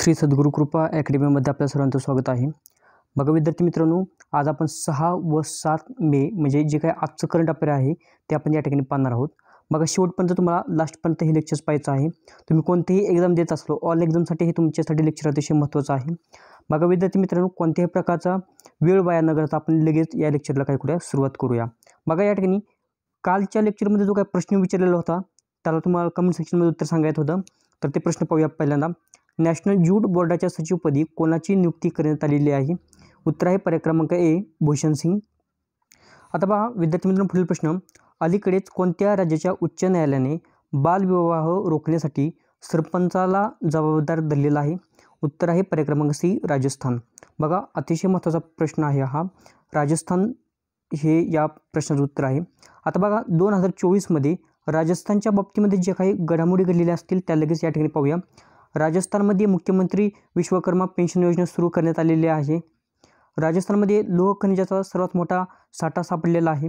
श्री सद्गुरू कृपा अकॅडमीमध्ये आपल्या सर्वांचं स्वागत आहे. बघा विद्यार्थी मित्रांनो, आज आपण 6 व 7 मे म्हणजे जे काही आजचं करंट अफेअर आहे ते आपण या ठिकाणी पाहणार आहोत. बघा शेवटपर्यंत तुम्हाला लास्टपर्यंत हे लेक्चर्स पाहायचं आहे. तुम्ही कोणतेही एक्झाम देत असलो, ऑल एक्झामसाठी हे तुमच्यासाठी लेक्चर अतिशय महत्त्वाचं आहे. बघा विद्यार्थी मित्रांनो, कोणत्याही प्रकारचा वेळ वाया न घालता आपण लगेच या लेक्चरला काय करूया, सुरुवात करूया. बघा या ठिकाणी कालच्या लेक्चरमध्ये जो काही प्रश्न विचारलेला होता त्याला तुम्हाला कमेंट सेक्शनमध्ये उत्तर सांगायचं होतं. तर ते प्रश्न पाहूया. पहिल्यांदा, नॅशनल ज्यूट बोर्डाच्या सचिवपदी कोणाची नियुक्ती करण्यात आलेली आहे? उत्तर आहे पर्याय क्रमांक ए, भूषण सिंग. आता पहा विद्यार्थी मित्रांनो, पुढील प्रश्न, अलीकडेच कोणत्या राज्याच्या उच्च न्यायालयाने बालविवाह रोखण्यासाठी सरपंचाला जबाबदार धरलेला आहे? उत्तर आहे पर्याय क्रमांक सी, राजस्थान. बघा अतिशय महत्त्वाचा प्रश्न आहे हा. राजस्थान हे या प्रश्नाचं उत्तर आहे. आता बघा 2024मध्ये राजस्थानच्या बाबतीमध्ये जे काही घडामोडी घडलेल्या असतील त्या लगेच या ठिकाणी पाहूया. राजस्थानमध्ये मुख्यमंत्री विश्वकर्मा पेन्शन योजना सुरू करण्यात आलेली आहे. राजस्थानमध्ये लोह खनिजाचा सर्वात मोठा साठा सापडलेला आहे.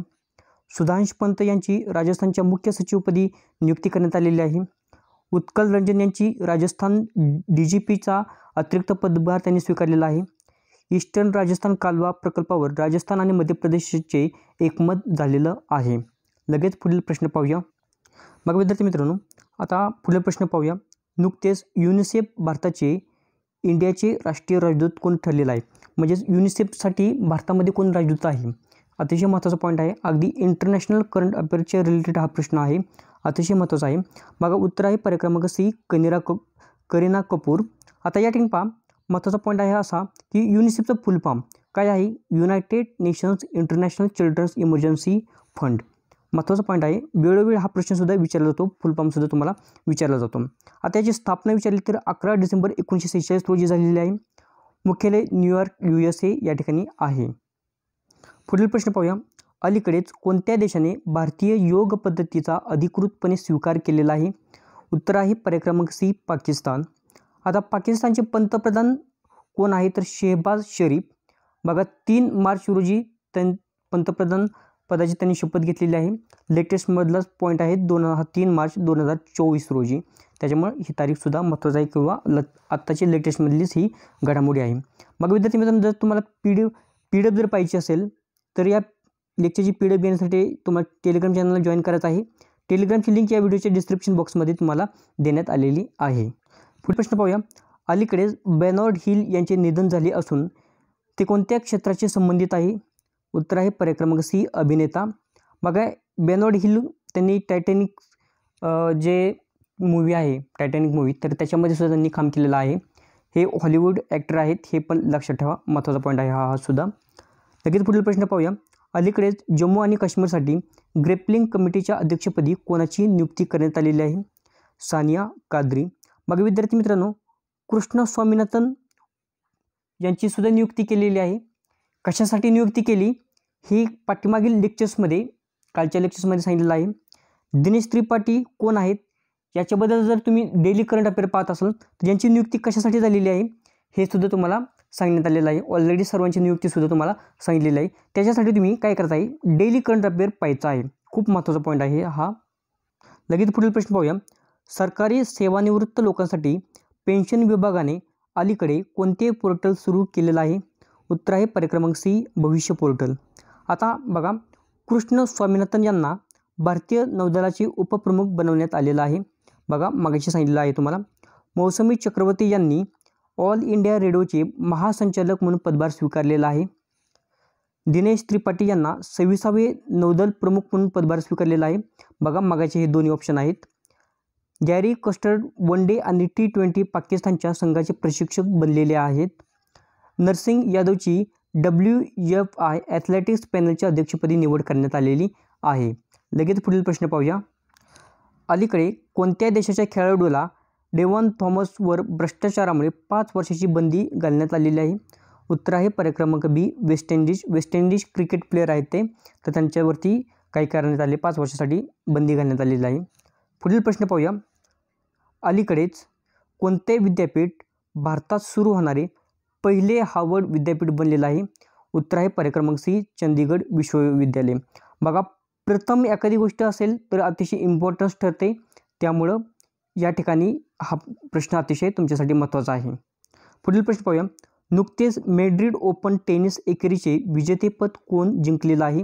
सुधांश पंत यांची राजस्थानच्या मुख्य सचिवपदी नियुक्ती करण्यात आलेली आहे. उत्कल रंजन यांची राजस्थान DGPचा अतिरिक्त पदभार त्यांनी स्वीकारलेला आहे. ईस्टर्न राजस्थान कालवा प्रकल्पावर राजस्थान आणि मध्य प्रदेशचे एकमत झालेलं आहे. लगेच पुढील प्रश्न पाहूया. मग विद्यार्थी मित्रांनो, आता पुढील प्रश्न पाहूया. नुकतेच युनिसेफ भारताचे इंडियाचे राष्ट्रीय राजदूत कोण ठरलेला आहे? म्हणजेच युनिसेफसाठी भारतामध्ये कोण राजदूत आहे? अतिशय महत्त्वाचा पॉईंट आहे. अगदी इंटरनॅशनल करंट अफेअरच्या रिलेटेड हा प्रश्न आहे. अतिशय महत्त्वाचा आहे. बघा उत्तर आहे पर्याय क्रमांक सी, करीना कपूर. आता या ठिकाणी पहा महत्त्वाचा पॉईंट आहे असा की युनिसेफचं फुल फॉर्म काय आहे? United Nations International Children's Emergency Fund. महत्त्वाचा पॉईंट आहे. वेळोवेळी हा प्रश्नसुद्धा विचारला जातो, फुल फॉर्मसुद्धा तुम्हाला विचारला जातो. आता याची स्थापना विचारली तर 11 डिसेंबर 1946 रोजी झालेली आहे. मुख्यालय न्यूयॉर्क USA या ठिकाणी आहे. पुढील प्रश्न पाहूया. अलीकडेच कोणत्या देशाने भारतीय योग पद्धतीचा अधिकृतपणे स्वीकार केलेला आहे? उत्तर आहे पर्याय क्रमांक सी, पाकिस्तान. आता पाकिस्तानचे पंतप्रधान कोण आहे? तर शेहबाज शरीफ. बघा 3 मार्च रोजी पंतप्रधान पदाची त्यांनी शपथ घेतलेली आहे. लेटेस्टमधलाच पॉईंट आहे 3 मार्च 2024 रोजी. त्याच्यामुळे ही तारीखसुद्धा महत्त्वाची आहे किंवा आत्ताची लेटेस्टमधलीच ही घडामोडी आहे. मग विद्यार्थी मित्रांनो, जर तुम्हाला PDF जर पाहिजे असेल तर या लेक्चरची PDF घेण्यासाठी तुम्हाला टेलिग्राम चॅनलला जॉईन करायचं आहे. टेलिग्रामची लिंक या व्हिडिओच्या डिस्क्रिप्शन बॉक्समध्ये तुम्हाला देण्यात आलेली आहे. पुढील प्रश्न पाहूया. अलीकडेच बेनॉर्ड हिल यांचे निधन झाले असून ते कोणत्या क्षेत्राशी संबंधित आहे? उत्तर आहे पर्याय क्रमांक सी, अभिनेता. बघा बेनॉर्ड हिल त्यांनी टायटॅनिक जे मूवी आहे, टायटॅनिक मूवी, तर त्याच्यामध्ये सुद्धा त्यांनी काम केलेलं आहे. हे हॉलिवूड ॲक्टर आहेत, हे पण लक्षात ठेवा. महत्त्वाचा पॉईंट आहे हा सुद्धा. लगेच पुढील प्रश्न पाहूया. अलीकडेच जम्मू आणि काश्मीरसाठी ग्रेपलिंग कमिटीच्या अध्यक्षपदी कोणाची नियुक्ती करण्यात आलेली आहे? सानिया कादरी. मग विद्यार्थी मित्रांनो, कृष्ण स्वामीनाथन यांची सुद्धा नियुक्ती केलेली आहे. कशासाठी नियुक्ती केली ही पाठीमागील लेक्चर्समध्ये, कालच्या लेक्चर्समध्ये सांगितलेलं आहे. दिनेश त्रिपाठी कोण आहेत याच्याबद्दल जर तुम्ही डेली करंट अफेअर पाहत असाल तर यांची नियुक्ती कशासाठी झालेली आहे हे सुद्धा तुम्हाला सांगण्यात आलेलं आहे. ऑलरेडी सर्वांची नियुक्तीसुद्धा तुम्हाला सांगितलेली आहे. त्याच्यासाठी तुम्ही काय करता आहे, डेली करंट अफेअर पाहायचा आहे. खूप महत्त्वाचा पॉईंट आहे हा. लगेच पुढील प्रश्न पाहूया. सरकारी सेवानिवृत्त लोकांसाठी पेन्शन विभागाने अलीकडे कोणते पोर्टल सुरू केलेलं आहे? उत्तर आहे पर्याय क्रमांक सी, भविष्य पोर्टल. आता बघा कृष्ण स्वामीनाथन यांना भारतीय नौदलाचे उपप्रमुख बनवण्यात आलेलं आहे. बघा मागाशी सांगितलेलं आहे तुम्हाला. मौसमी चक्रवर्ती यांनी ऑल इंडिया रेडिओचे महासंचालक म्हणून पदभार स्वीकारलेला आहे. दिनेश त्रिपाठी यांना 26वे नौदल प्रमुख म्हणून पदभार स्वीकारलेला आहे. बघा मागाचे हे दोन्ही ऑप्शन आहेत. गॅरी कस्टर्ड वन डे आणि T20 पाकिस्तानच्या संघाचे प्रशिक्षक बनलेले आहेत. नरसिंग यादवची WFI ॲथलेटिक्स पॅनलच्या अध्यक्षपदी निवड करण्यात आलेली आहे. लगेच पुढील प्रश्न पाहूया. अलीकडे कोणत्या देशाच्या खेळाडूला डेव्हन थॉमसवर भ्रष्टाचारामुळे 5 वर्षाची बंदी घालण्यात आलेली आहे? उत्तर आहे पर्याय क्रमांक बी, वेस्ट इंडिज क्रिकेट प्लेयर आहेत ते, तर त्यांच्यावरती काही करण्यात आले, 5 वर्षासाठी बंदी घालण्यात आलेली आहे. पुढील प्रश्न पाहूया. अलीकडेच कोणते विद्यापीठ भारतात सुरू होणारे पहिले हार्वर्ड विद्यापीठ बनलेलं आहे? उत्तर आहे पर्याय क्रमांक सी, चंदीगड विश्वविद्यालय. बघा प्रथम एखादी गोष्ट असेल तर अतिशय इम्पॉर्टन्स ठरते, त्यामुळं या ठिकाणी हा प्रश्न अतिशय तुमच्यासाठी महत्त्वाचा आहे. पुढील प्रश्न पाहूया. नुकतेच मॅड्रिड ओपन टेनिस एकेरीचे विजेतेपद कोण जिंकलेलं आहे?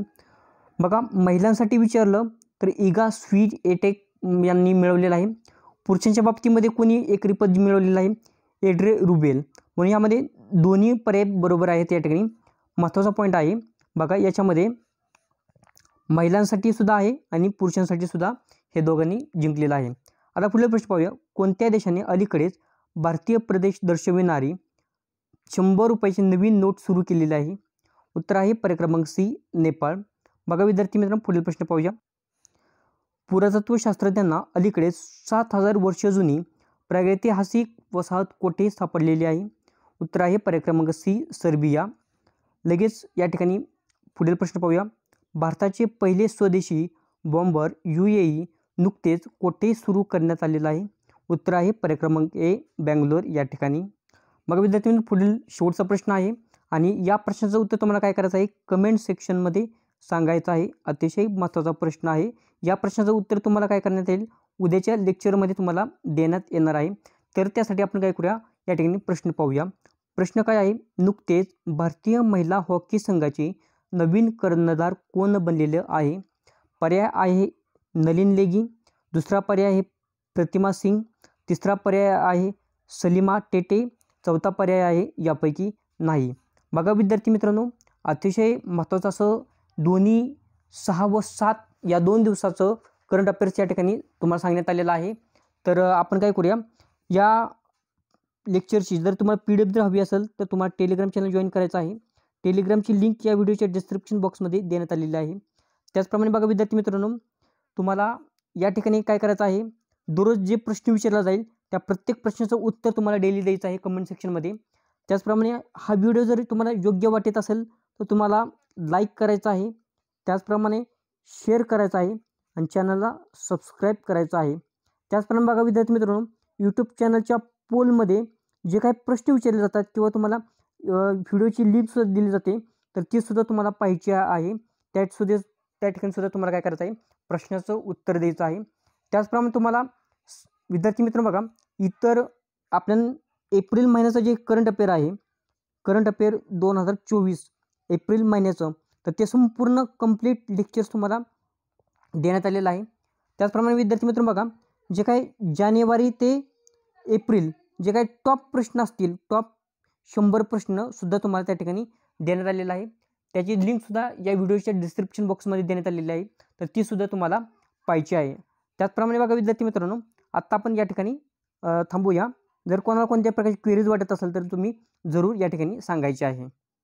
बघा, महिलांसाठी विचारलं तर इगा स्विएटेक यांनी मिळवलेलं आहे. पुरुषांच्या बाबतीमध्ये कोणी एकेरीपद मिळवलेलं आहे? एड्रे रुबेल. म्हणून यामध्ये दोन्ही पर्याय बरोबर आहेत. या ठिकाणी महत्त्वाचा पॉईंट आहे. बघा, याच्यामध्ये महिलांसाठी सुद्धा आहे आणि पुरुषांसाठी सुद्धा हे दोघांनी जिंकलेलं आहे. आता पुढील प्रश्न पाहूया. कोणत्या देशाने अलीकडेच भारतीय प्रदेश दर्शविणारी 100 रुपयाची नवीन नोट सुरू केलेली आहे? उत्तर आहे पर्याय क्रमांक सी, नेपाळ. बघा विद्यार्थी मित्रांनो, पुढील प्रश्न पाहूया. पुरातत्वशास्त्रज्ञांना अलीकडेच 7000 वर्ष जुनी प्रागैतिहासिक वसाहत कोठे सापडलेली आहे? उत्तर आहे पर्याय क्रमांक सी, सर्बिया. लगेच या ठिकाणी पुढील प्रश्न पाहूया. भारताचे पहिले स्वदेशी बॉम्बर UAE नुकतेच कोठे सुरू करण्यात आलेलं आहे? उत्तर आहे पर्याय क्रमांक ए, बँगलोर या ठिकाणी. मग विद्यार्थ्यांनो, पुढील शेवटचा प्रश्न आहे आणि या प्रश्नाचं उत्तर तुम्हाला काय करायचं आहे? कमेंट सेक्शनमध्ये सांगायचं आहे. अतिशय महत्त्वाचा प्रश्न आहे. या प्रश्नाचं उत्तर तुम्हाला काय करण्यात येईल? उद्याच्या लेक्चरमध्ये तुम्हाला देण्यात येणार आहे. तर त्यासाठी आपण काय करूया? या ठिकाणी प्रश्न पाहूया. प्रश्न काय आहे? नुकतेच भारतीय महिला हॉकी संघाचे नवीन कर्णधार कोण बनलेले आहे? पर्याय आहे नलिन लेगी, दुसरा पर्याय आहे प्रतिमा सिंग, तिसरा पर्याय आहे सलीमा टेटे, चौथा पर्याय आहे यापैकी नाही. बघा विद्यार्थी मित्रांनो, अतिशय महत्त्वाचं असं दोन्ही 6 व 7 या 2 दिवसाचं करंट अफेअर्स या ठिकाणी तुम्हाला सांगण्यात आलेलं आहे. तर आपण काय करूया? या लेक्चरची जर तुम्हाला PDF जर हवी असेल तर तुम्हाला टेलिग्राम चॅनल जॉईन करायचं आहे. टेलिग्रामची लिंक या व्हिडिओच्या डिस्क्रिप्शन बॉक्समध्ये देण्यात आलेली आहे. त्याचप्रमाणे बघा विद्यार्थी मित्रांनो, तुम्हाला या ठिकाणी काय करायचं आहे? दररोज जे प्रश्न विचारला जाईल त्या प्रत्येक प्रश्नाचं उत्तर तुम्हाला डेली द्यायचं आहे कमेंट सेक्शनमध्ये. त्याचप्रमाणे हा व्हिडिओ जरी तुम्हाला योग्य वाटत असेल तर तुम्हाला लाईक करायचं आहे, त्याचप्रमाणे शेअर करायचं आहे आणि चॅनलला सबस्क्राईब करायचं आहे. त्याचप्रमाणे बघा विद्यार्थी मित्रांनो, यूट्यूब चॅनलच्या पोलमध्ये जे काही प्रश्न विचारले जातात किंवा तुम्हाला व्हिडिओची लिंकसुद्धा दिली जाते, तर तीसुद्धा तुम्हाला पाहिजे आहे. त्या ठिकाणी सुद्धा तुम्हाला काय करायचं आहे? प्रश्नाचं उत्तर द्यायचं आहे. त्याचप्रमाणे तुम्हाला विद्यार्थी मित्र बघा, इतर आपल्या एप्रिल महिन्याचं जे करंट अफेअर आहे, करंट अफेअर 2024 एप्रिल महिन्याचं, तर ते संपूर्ण कंप्लीट लेक्चर्स तुम्हाला देण्यात आलेलं आहे. त्याचप्रमाणे विद्यार्थी मित्र बघा, जे काही जानेवारी ते एप्रिल जे काही टॉप प्रश्न असतील, टॉप 100 प्रश्नसुद्धा तुम्हाला त्या ठिकाणी देण्यात आलेला आहे. त्याची लिंकसुद्धा या व्हिडिओच्या डिस्क्रिप्शन बॉक्समध्ये देण्यात आलेली आहे, तर तीसुद्धा तुम्हाला पाहिजे आहे. त्याचप्रमाणे बघा विद्यार्थी मित्रांनो, आत्ता आपण या ठिकाणी थांबूया. जर कोणाला कोणत्या प्रकारची क्वेरीज वाटत असेल तर तुम्ही जरूर या ठिकाणी सांगायचे आहे.